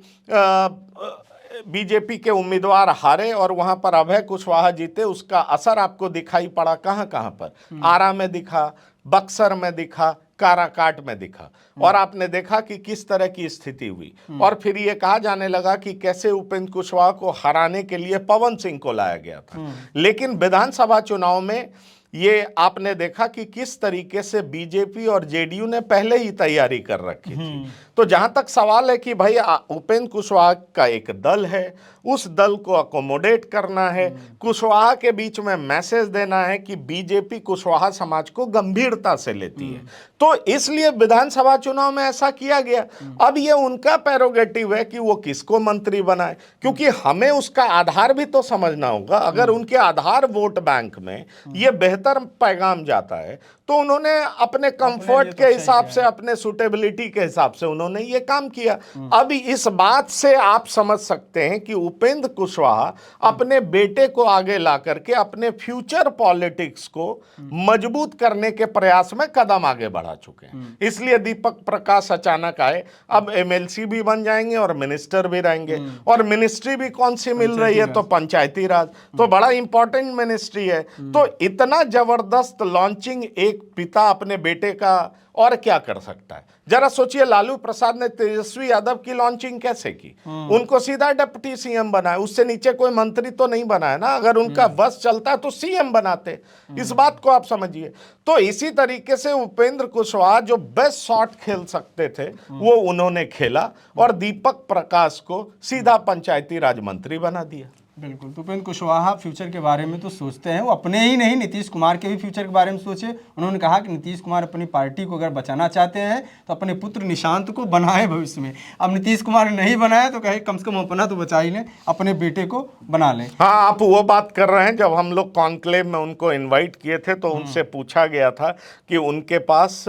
बीजेपी के उम्मीदवार हारे और वहां पर अभय कुशवाहा जीते, उसका असर आपको दिखाई पड़ा। कहां कहां पर? आरा में दिखा, बक्सर में दिखा, काराकाट में दिखा, और आपने देखा कि किस तरह की स्थिति हुई। और फिर यह कहा जाने लगा कि कैसे उपेंद्र कुशवाहा को हराने के लिए पवन सिंह को लाया गया था। लेकिन विधानसभा चुनाव में ये आपने देखा कि किस तरीके से बीजेपी और जेडीयू ने पहले ही तैयारी कर रखी थी। तो जहां तक सवाल है कि भाई उपेंद्र कुशवाहा का एक दल है, उस दल को अकोमोडेट करना है, कुशवाहा के बीच में मैसेज देना है कि बीजेपी कुशवाहा समाज को गंभीरता से लेती है, तो इसलिए विधानसभा चुनाव में ऐसा किया गया। अब ये उनका प्रेरोगेटिव है कि वो किसको मंत्री बनाए, क्योंकि हमें उसका आधार भी तो समझना होगा। अगर उनके आधार वोट बैंक में ये बेहतर पैगाम जाता है, तो उन्होंने अपने कंफर्ट के हिसाब से, अपने सुटेबिलिटी के हिसाब से उन्होंने ये काम किया। अब इस बात से आप समझ सकते हैं कि उपेंद्र कुशवाहा अपने बेटे को आगे ला करके अपने फ्यूचर पॉलिटिक्स को मजबूत करने के प्रयास में कदम आगे बढ़ा चुके हैं। इसलिए दीपक प्रकाश अचानक आए, अब एमएलसी भी बन जाएंगे और मिनिस्टर भी रहेंगे। और मिनिस्ट्री भी कौन सी मिल रही है? तो पंचायती राज, तो बड़ा इंपॉर्टेंट मिनिस्ट्री है। तो इतना जबरदस्त लॉन्चिंग एक पिता अपने बेटे का और क्या कर सकता है? जरा सोचिए, लालू प्रसाद ने तेजस्वी यादव की लॉन्चिंग कैसे की? उनको सीधा डिप्टी सीएम बनाया, उससे नीचे कोई मंत्री तो नहीं बनाया ना। अगर उनका बस चलता है तो सीएम बनाते। इस बात को आप समझिए। तो इसी तरीके से उपेंद्र कुशवाहा जो बेस्ट शॉट खेल सकते थे वो उन्होंने खेला और दीपक प्रकाश को सीधा पंचायती राज मंत्री बना दिया। बिल्कुल। तो उपेंद्र कुशवाहा फ्यूचर के बारे में तो सोचते हैं, वो अपने ही नहीं, नीतीश कुमार के भी फ्यूचर के बारे में सोचे। उन्होंने कहा कि नीतीश कुमार अपनी पार्टी को अगर बचाना चाहते हैं तो अपने पुत्र निशांत को बनाए भविष्य में। अब नीतीश कुमार ने नहीं बनाया तो कहे कम से कम अपना तो बचा ही लें, अपने बेटे को बना लें। हाँ, आप वो बात कर रहे हैं। जब हम लोग कॉन्क्लेव में उनको इन्वाइट किए थे तो उनसे पूछा गया था कि उनके पास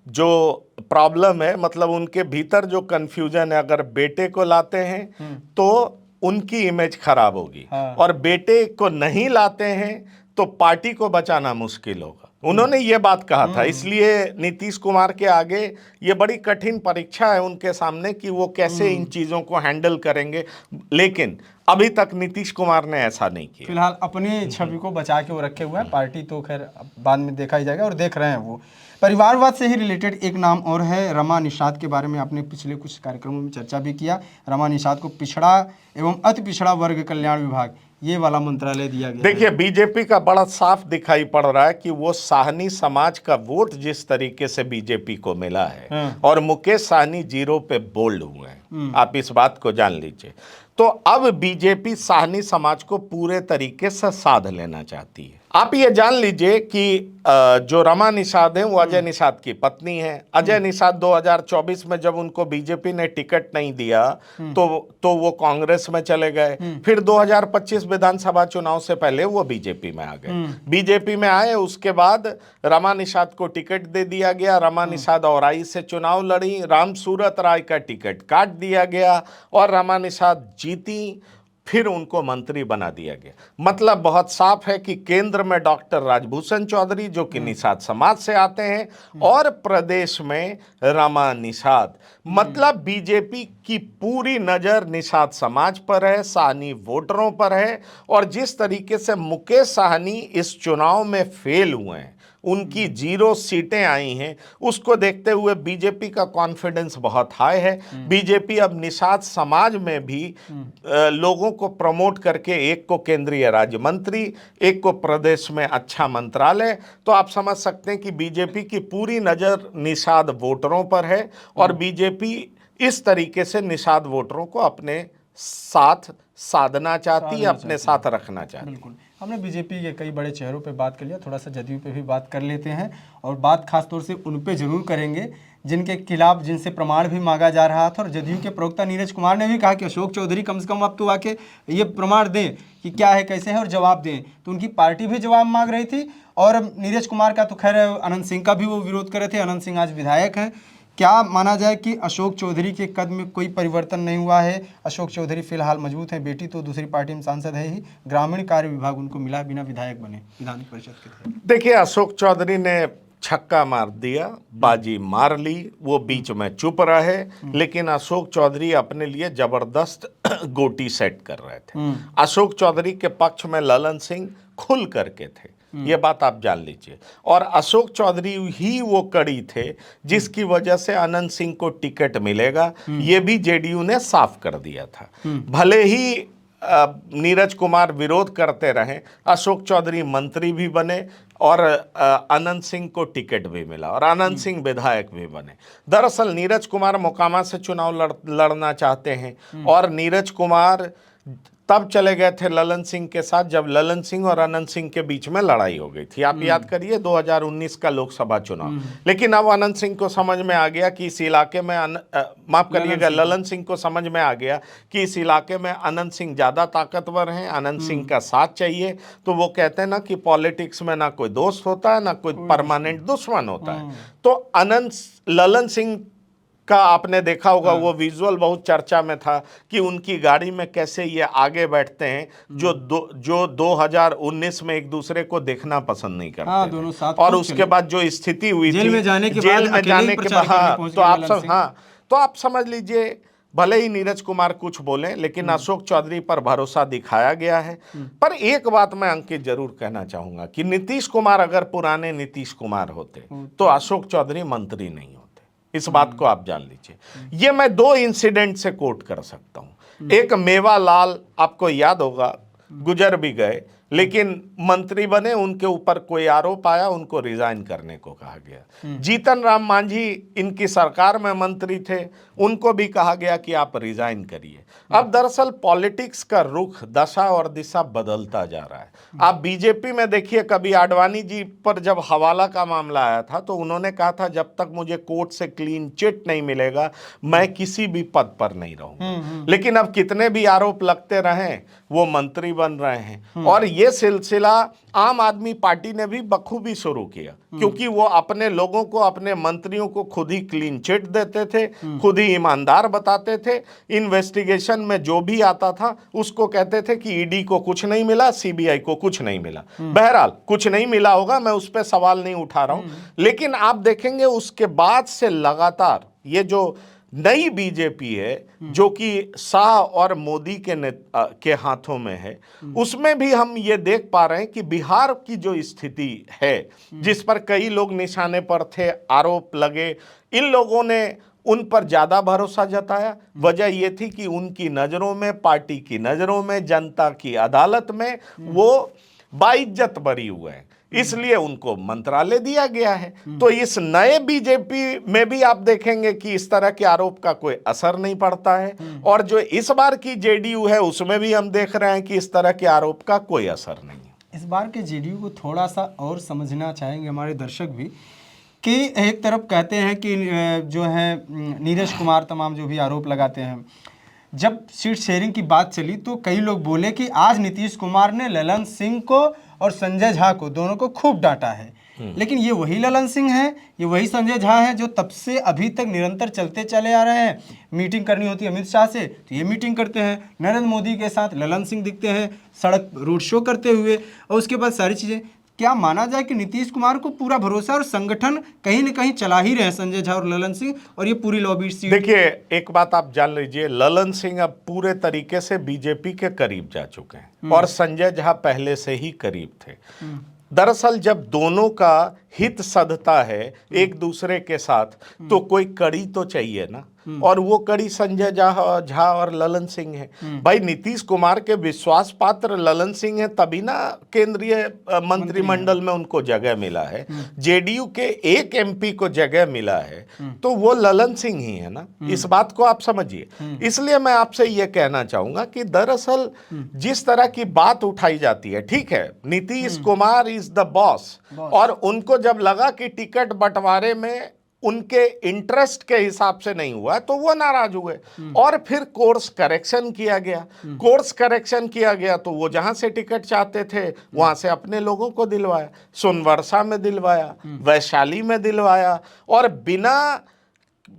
जो प्रॉब्लम है, मतलब उनके भीतर जो कन्फ्यूजन है, अगर बेटे को लाते हैं तो उनकी इमेज खराब होगी। हाँ। और बेटे को नहीं लाते हैं तो पार्टी को बचाना मुश्किल होगा। उन्होंने ये बात कहा था। इसलिए नीतीश कुमार के आगे ये बड़ी कठिन परीक्षा है उनके सामने कि वो कैसे इन चीजों को हैंडल करेंगे, लेकिन अभी तक नीतीश कुमार ने ऐसा नहीं किया। फिलहाल अपनी छवि को बचा के वो रखे हुए हैं, पार्टी तो खैर बाद में देखा ही जाएगा और देख रहे हैं वो। परिवारवाद से ही रिलेटेड एक नाम और है, रमा निषाद के बारे में आपने पिछले कुछ कार्यक्रमों में चर्चा भी किया। रमा निषाद को पिछड़ा एवं अति पिछड़ा वर्ग कल्याण विभाग ये वाला मंत्रालय दिया गया। देखिए, बीजेपी का बड़ा साफ दिखाई पड़ रहा है कि वो साहनी समाज का वोट जिस तरीके से बीजेपी को मिला है और मुकेश साहनी जीरो पे बोल्ड हुए हैं, आप इस बात को जान लीजिए। तो अब बीजेपी साहनी समाज को पूरे तरीके से साध लेना चाहती है। आप ये जान लीजिए कि जो रमा निषाद है वो अजय निषाद की पत्नी है। अजय निषाद 2024 में जब उनको बीजेपी ने टिकट नहीं दिया तो वो कांग्रेस में चले गए। फिर 2025 विधानसभा चुनाव से पहले वो बीजेपी में आ गए। बीजेपी में आए, उसके बाद रमा निषाद को टिकट दे दिया गया। रमा निषाद औराई से चुनाव लड़ी, राम सूरत राय का टिकट काट दिया गया और रमा निषाद जीती। फिर उनको मंत्री बना दिया गया। मतलब बहुत साफ है कि केंद्र में डॉक्टर राजभूषण चौधरी जो कि निषाद समाज से आते हैं और प्रदेश में रमा निषाद। मतलब बीजेपी की पूरी नजर निषाद समाज पर है, साहनी वोटरों पर है। और जिस तरीके से मुकेश साहनी इस चुनाव में फेल हुए हैं, उनकी 0 सीटें आई हैं, उसको देखते हुए बीजेपी का कॉन्फिडेंस बहुत हाई है। बीजेपी अब निषाद समाज में भी लोगों को प्रमोट करके एक को केंद्रीय राज्य मंत्री, एक को प्रदेश में अच्छा मंत्रालय, तो आप समझ सकते हैं कि बीजेपी की पूरी नज़र निषाद वोटरों पर है और बीजेपी इस तरीके से निषाद वोटरों को अपने साथ साधना चाहती है, अपने साथ रखना चाहती है। बिल्कुल। हमने बीजेपी के कई बड़े चेहरों पे बात कर लिया, थोड़ा सा जदयू पे भी बात कर लेते हैं और बात खास तौर से उन पे जरूर करेंगे जिनके खिलाफ जिनसे प्रमाण भी मांगा जा रहा था। और जदयू के प्रवक्ता नीरज कुमार ने भी कहा कि अशोक चौधरी कम से कम अब तो आके ये प्रमाण दें कि क्या है कैसे है और जवाब दें। तो उनकी पार्टी भी जवाब मांग रही थी और नीरज कुमार का तो खैर अनंत सिंह का भी वो विरोध कर रहे थे। अनंत सिंह आज विधायक हैं। क्या माना जाए कि अशोक चौधरी के कद में कोई परिवर्तन नहीं हुआ है? अशोक चौधरी फिलहाल मजबूत हैं, बेटी तो दूसरी पार्टी में सांसद है ही, ग्रामीण कार्य विभाग उनको मिला बिना विधायक बने विधान परिषद के तहत। देखिए, अशोक चौधरी ने छक्का मार दिया, बाजी मार ली, वो बीच में चुप रहे, लेकिन अशोक चौधरी अपने लिए जबरदस्त गोटी सेट कर रहे थे। अशोक चौधरी के पक्ष में ललन सिंह खुल करके थे, ये बात आप जान लीजिए। और अशोक चौधरी ही वो कड़ी थे जिसकी वजह से अनंत सिंह को टिकट मिलेगा, ये भी जेडीयू ने साफ कर दिया था। भले ही नीरज कुमार विरोध करते रहे, अशोक चौधरी मंत्री भी बने और अनंत सिंह को टिकट भी मिला और अनंत सिंह विधायक भी बने। दरअसल नीरज कुमार मोकामा से चुनाव लड़ना चाहते हैं और नीरज कुमार तब चले गए थे ललन सिंह के साथ जब ललन सिंह और अनंत सिंह के बीच में लड़ाई हो गई थी। आप याद करिए 2019 का लोकसभा चुनाव। लेकिन अब अनंत सिंह को समझ में आ गया कि इस इलाके में माफ करिएगा, ललन सिंह को समझ में आ गया कि इस इलाके में अनंत सिंह ज़्यादा ताकतवर हैं, अनंत सिंह का साथ चाहिए। तो वो कहते हैं ना कि पॉलिटिक्स में ना कोई दोस्त होता है ना कोई परमानेंट दुश्मन होता है। तो ललन सिंह का आपने देखा होगा, वो विजुअल बहुत चर्चा में था कि उनकी गाड़ी में कैसे ये आगे बैठते हैं जो 2019 में एक दूसरे को देखना पसंद नहीं करते। दोनों साथ और उसके बाद जो स्थिति हुई जेल थी में जाने के बाद तो आप समझ लीजिए, भले ही नीरज कुमार कुछ बोले लेकिन अशोक चौधरी पर भरोसा दिखाया गया है। पर एक बात मैं अंकित जरूर कहना चाहूंगा कि नीतीश कुमार अगर पुराने नीतीश कुमार होते तो अशोक चौधरी मंत्री नहीं होते। इस बात को आप जान लीजिए। ये मैं 2 इंसिडेंट से कोट कर सकता हूं। एक मेवालाल, आपको याद होगा, गुजर भी गए लेकिन मंत्री बने, उनके ऊपर कोई आरोप आया, उनको रिजाइन करने को कहा गया। जीतन राम मांझी इनकी सरकार में मंत्री थे, उनको भी कहा गया कि आप रिजाइन करिए। अब दरअसल पॉलिटिक्स का रुख, दशा और दिशा बदलता जा रहा है। आप बीजेपी में देखिए, कभी आडवाणी जी पर जब हवाला का मामला आया था तो उन्होंने कहा था जब तक मुझे कोर्ट से क्लीन चिट नहीं मिलेगा मैं किसी भी पद पर नहीं रहूंगा। लेकिन अब कितने भी आरोप लगते रहे, वो मंत्री बन रहे हैं। और ये सिलसिला आम आदमी पार्टी ने भी बखूबी शुरू किया, क्योंकि वो अपने लोगों को, अपने मंत्रियों को खुद ही क्लीन चिट देते थे, खुद ही ईमानदार बताते थे। इन्वेस्टिगेशन में जो भी आता था उसको कहते थे कि ईडी को कुछ नहीं मिला, सीबीआई को कुछ नहीं मिला। बहरहाल कुछ नहीं मिला होगा, मैं उस पर सवाल नहीं उठा रहा हूं, लेकिन आप देखेंगे उसके बाद से लगातार ये जो नई बीजेपी है, जो कि शाह और मोदी के हाथों में है, उसमें भी हम ये देख पा रहे हैं कि बिहार की जो स्थिति है, जिस पर कई लोग निशाने पर थे, आरोप लगे, इन लोगों ने उन पर ज्यादा भरोसा जताया। वजह यह थी कि उनकी नजरों में, पार्टी की नजरों में, जनता की अदालत में वो बाइज्जत बरी हुए हैं, इसलिए उनको मंत्रालय दिया गया है। तो इस नए बीजेपी में भी आप देखेंगे कि इस तरह के आरोप का कोई असर नहीं पड़ता है, और जो इस बार की जेडीयू है उसमें भी हम देख रहे हैं कि इस तरह के आरोप का कोई असर नहीं है। इस बार के जेडीयू को थोड़ा सा और समझना चाहेंगे हमारे दर्शक भी, कि एक तरफ कहते हैं कि जो है नीरज कुमार तमाम जो भी आरोप लगाते हैं, जब सीट शेयरिंग की बात चली तो कई लोग बोले कि आज नीतीश कुमार ने ललन सिंह को और संजय झा को, दोनों को खूब डांटा है। लेकिन ये वही ललन सिंह है, ये वही संजय झा है जो तब से अभी तक निरंतर चलते चले आ रहे हैं। मीटिंग करनी होती है अमित शाह से तो ये मीटिंग करते हैं, नरेंद्र मोदी के साथ ललन सिंह दिखते हैं सड़क रोड शो करते हुए, और उसके बाद सारी चीज़ें। क्या माना जाए कि नीतीश कुमार को पूरा भरोसा और संगठन कहीं न कहीं चला ही रहे संजय झा और ललन सिंह, और ये पूरी लॉबी सीट? देखिए, एक बात आप जान लीजिए, ललन सिंह अब पूरे तरीके से बीजेपी के करीब जा चुके हैं, और संजय झा पहले से ही करीब थे। दरअसल जब दोनों का हित सधता है एक दूसरे के साथ, तो कोई कड़ी तो चाहिए ना, और वो कड़ी संजय झा और ललन सिंह है। भाई नीतीश कुमार के विश्वास पात्र ललन सिंह है, तभी ना केंद्रीय मंत्रिमंडल में उनको जगह मिला है। जेडीयू के एक एमपी को जगह मिला है तो वो ललन सिंह ही है ना, इस बात को आप समझिए। इसलिए मैं आपसे ये कहना चाहूंगा कि दरअसल जिस तरह की बात उठाई जाती है, ठीक है, Nitish Kumar is the boss, और उनको जब लगा कि टिकट बंटवारे में उनके इंटरेस्ट के हिसाब से नहीं हुआ तो वो नाराज हुए, और फिर कोर्स करेक्शन किया गया। कोर्स करेक्शन किया गया तो वो जहां से टिकट चाहते थे वहां से अपने लोगों को दिलवाया, सोनवर्षा में दिलवाया, वैशाली में दिलवाया, और बिना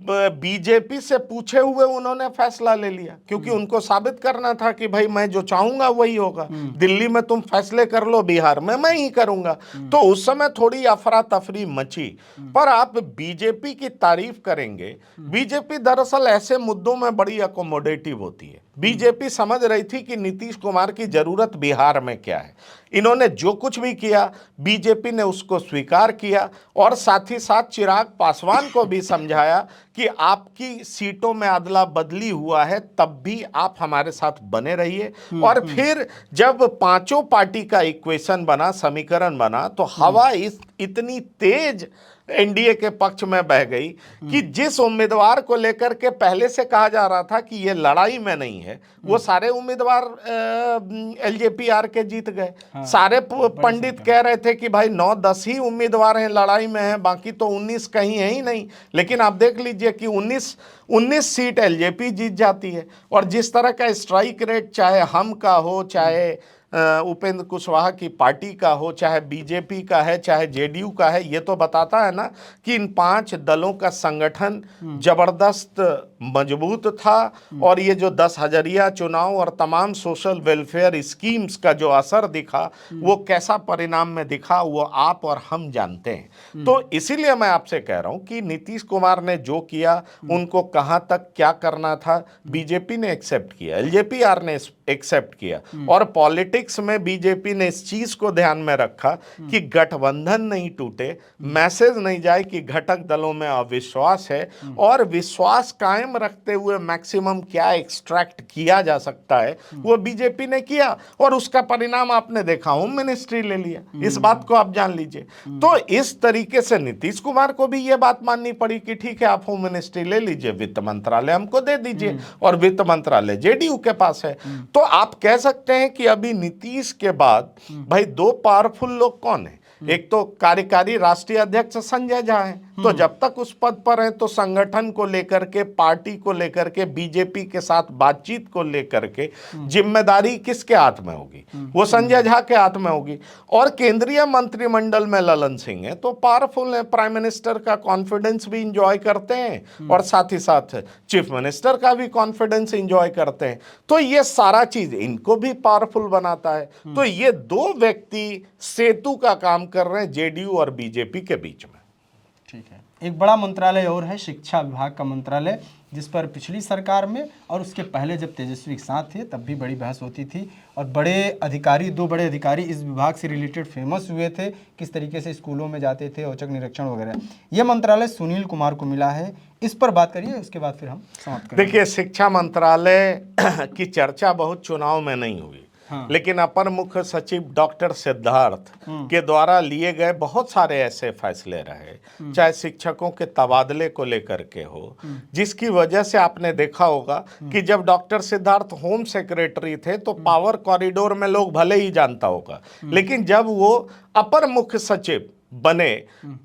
बीजेपी से पूछे हुए उन्होंने फैसला ले लिया, क्योंकि उनको साबित करना था कि भाई मैं जो चाहूंगा वही होगा। दिल्ली में तुम फैसले कर लो, बिहार में मैं ही करूंगा। तो उस समय थोड़ी अफरा तफरी मची, पर आप बीजेपी की तारीफ करेंगे, बीजेपी दरअसल ऐसे मुद्दों में बड़ी अकोमोडेटिव होती है। बीजेपी समझ रही थी कि नीतीश कुमार की जरूरत बिहार में क्या है। इन्होंने जो कुछ भी किया बीजेपी ने उसको स्वीकार किया, और साथ ही साथ चिराग पासवान को भी समझाया कि आपकी सीटों में अदला बदली हुआ है, तब भी आप हमारे साथ बने रहिए। और फिर जब पांचों पार्टी का इक्वेशन बना, समीकरण बना, तो हवा इतनी तेज एनडीए के पक्ष में बह गई कि जिस उम्मीदवार को लेकर के पहले से कहा जा रहा था कि ये लड़ाई में नहीं है, वो सारे उम्मीदवार एलजेपीआर के जीत गए। सारे पंडित कह रहे थे कि भाई 9-10 ही उम्मीदवार हैं लड़ाई में हैं, बाकी तो 19 कहीं है ही नहीं। लेकिन आप देख लीजिए कि 19 सीट एलजेपी जीत जाती है, और जिस तरह का स्ट्राइक रेट, चाहे हम का हो, चाहे उपेंद्र कुशवाहा की पार्टी का हो, चाहे बीजेपी का है, चाहे जेडीयू का है, ये तो बताता है ना कि इन 5 दलों का संगठन जबरदस्त मजबूत था। और ये जो 10 हज़ारिया चुनाव और तमाम सोशल वेलफेयर स्कीम्स का जो असर दिखा, वो कैसा परिणाम में दिखा, वो आप और हम जानते हैं। तो इसीलिए मैं आपसे कह रहा हूं कि नीतीश कुमार ने जो किया, उनको कहां तक क्या करना था, बीजेपी ने एक्सेप्ट किया, एलजेपीआर ने एक्सेप्ट किया, और पॉलिटिक्स में बीजेपी ने इस चीज को ध्यान में रखा कि गठबंधन नहीं टूटे, मैसेज नहीं जाए कि घटक दलों में अविश्वास है, और विश्वास कायम रखते हुए मैक्सिमम क्या एक्सट्रैक्ट किया जा सकता है वो बीजेपी ने किया, और उसका परिणाम आपने देखा, होम मिनिस्ट्री ले लिया। इस बात को आप जान लीजिए। तो इस तरीके से नीतीश कुमार को भी ये बात माननी पड़ी कि ठीक है, आप होम मिनिस्ट्री ले लीजिए, वित्त मंत्रालय हमको दे दीजिए, और वित्त मंत्रालय जेडीयू के पास है। तो आप कह सकते हैं कि अभी नीतीश के बाद भाई 2 पावरफुल लोग कौन है? एक तो कार्यकारी राष्ट्रीय अध्यक्ष संजय झा है, तो जब तक उस पद पर हैं तो संगठन को लेकर के, पार्टी को लेकर के, बीजेपी के साथ बातचीत को लेकर के जिम्मेदारी किसके हाथ में होगी? वो संजय झा के हाथ में होगी। और केंद्रीय मंत्रिमंडल में ललन सिंह है तो पावरफुल है, प्राइम मिनिस्टर का कॉन्फिडेंस भी इंजॉय करते हैं और साथ ही साथ चीफ मिनिस्टर का भी कॉन्फिडेंस इंजॉय करते हैं। तो ये सारा चीज इनको भी पावरफुल बनाता है। तो ये दो व्यक्ति सेतु का काम कर रहे हैं जेडीयू और बीजेपी के बीच में। ठीक है, एक बड़ा मंत्रालय और है शिक्षा विभाग का मंत्रालय, जिस पर पिछली सरकार में और उसके पहले जब तेजस्वी के साथ थे तब भी बड़ी बहस होती थी और बड़े अधिकारी, दो बड़े अधिकारी इस विभाग से रिलेटेड फेमस हुए थे, किस तरीके से स्कूलों में जाते थे, औचक निरीक्षण वगैरह। ये मंत्रालय सुनील कुमार को मिला है, इस पर बात करिए, उसके बाद फिर हम समाप्त करेंगे। देखिए, शिक्षा मंत्रालय की चर्चा बहुत चुनाव में नहीं हुई। हाँ। लेकिन अपर मुख्य सचिव डॉक्टर सिद्धार्थ के द्वारा लिए गए बहुत सारे ऐसे फैसले रहे, चाहे शिक्षकों के तबादले को लेकर के हो, जिसकी वजह से आपने देखा होगा कि जब डॉक्टर सिद्धार्थ होम सेक्रेटरी थे तो पावर कॉरिडोर में लोग भले ही जानता होगा, लेकिन जब वो अपर मुख्य सचिव बने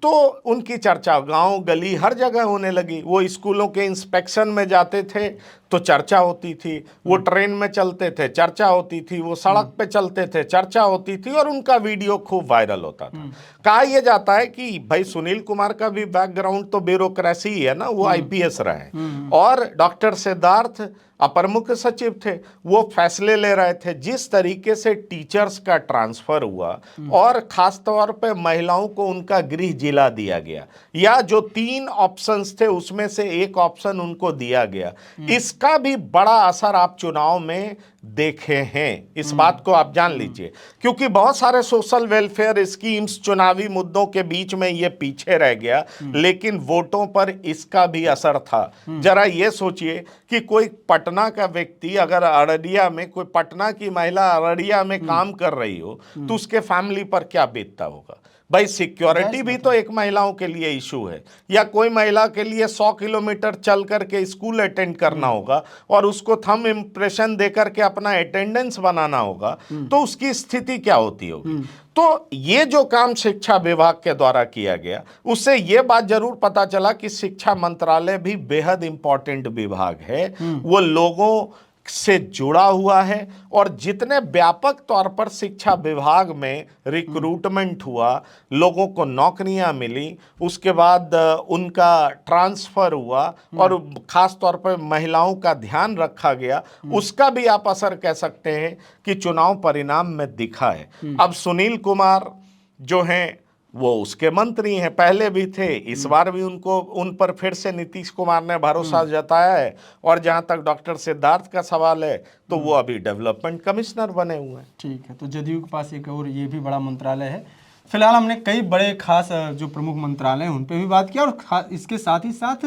तो उनकी चर्चा गांव गली हर जगह होने लगी। वो स्कूलों के इंस्पेक्शन में जाते थे तो चर्चा होती थी, वो ट्रेन में चलते थे चर्चा होती थी, वो सड़क पे चलते थे चर्चा होती थी और उनका वीडियो खूब वायरल होता था। कहा यह जाता है कि भाई सुनील कुमार का भी बैकग्राउंड तो ब्यूरोक्रेसी ही है ना, वो आईपीएस रहे और डॉक्टर सिद्धार्थ अपर मुख्य सचिव थे, वो फैसले ले रहे थे। जिस तरीके से टीचर्स का ट्रांसफर हुआ और खास तौर पे महिलाओं को उनका गृह जिला दिया गया, या जो 3 ऑप्शंस थे उसमें से एक ऑप्शन उनको दिया गया, इसका भी बड़ा असर आप चुनाव में देखे हैं। इस बात को आप जान लीजिए, क्योंकि बहुत सारे सोशल वेलफेयर स्कीम्स चुनावी मुद्दों के बीच में ये पीछे रह गया, लेकिन वोटों पर इसका भी असर था। जरा ये सोचिए कि कोई पटना का व्यक्ति अगर अररिया में, कोई पटना की महिला अररिया में काम कर रही हो तो उसके फैमिली पर क्या बीतता होगा। भाई सिक्योरिटी भी तो एक महिलाओं के लिए इशू है, या कोई महिला के लिए 100 किलोमीटर चल करके स्कूल अटेंड करना होगा और उसको थंब इम्प्रेशन देकर के अपना अटेंडेंस बनाना होगा, तो उसकी स्थिति क्या होती होगी। तो ये जो काम शिक्षा विभाग के द्वारा किया गया, उससे ये बात जरूर पता चला कि शिक्षा मंत्रालय भी बेहद इंपॉर्टेंट विभाग है, वो लोगों से जुड़ा हुआ है। और जितने व्यापक तौर पर शिक्षा विभाग में रिक्रूटमेंट हुआ, लोगों को नौकरियां मिली, उसके बाद उनका ट्रांसफर हुआ और खास तौर पर महिलाओं का ध्यान रखा गया, उसका भी आप असर कह सकते हैं कि चुनाव परिणाम में दिखा है। अब सुनील कुमार जो हैं वो उसके मंत्री हैं, पहले भी थे, इस बार भी उन पर फिर से नीतीश कुमार ने भरोसा जताया है। और जहां तक डॉक्टर सिद्धार्थ का सवाल है तो वो अभी डेवलपमेंट कमिश्नर बने हुए हैं। ठीक है, तो जदयू के पास एक और ये भी बड़ा मंत्रालय है। फिलहाल हमने कई बड़े खास जो प्रमुख मंत्रालय हैं उन पर भी बात किया, और इसके साथ ही साथ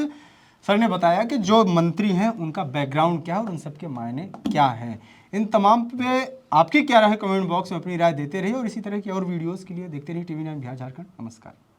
सर ने बताया कि जो मंत्री हैं उनका बैकग्राउंड क्या है और उन सबके मायने क्या हैं। इन तमाम पे आपकी क्या राय है, कमेंट बॉक्स में अपनी राय देते रहिए और इसी तरह की और वीडियोस के लिए देखते रहिए TV9 बिहार झारखंड। नमस्कार।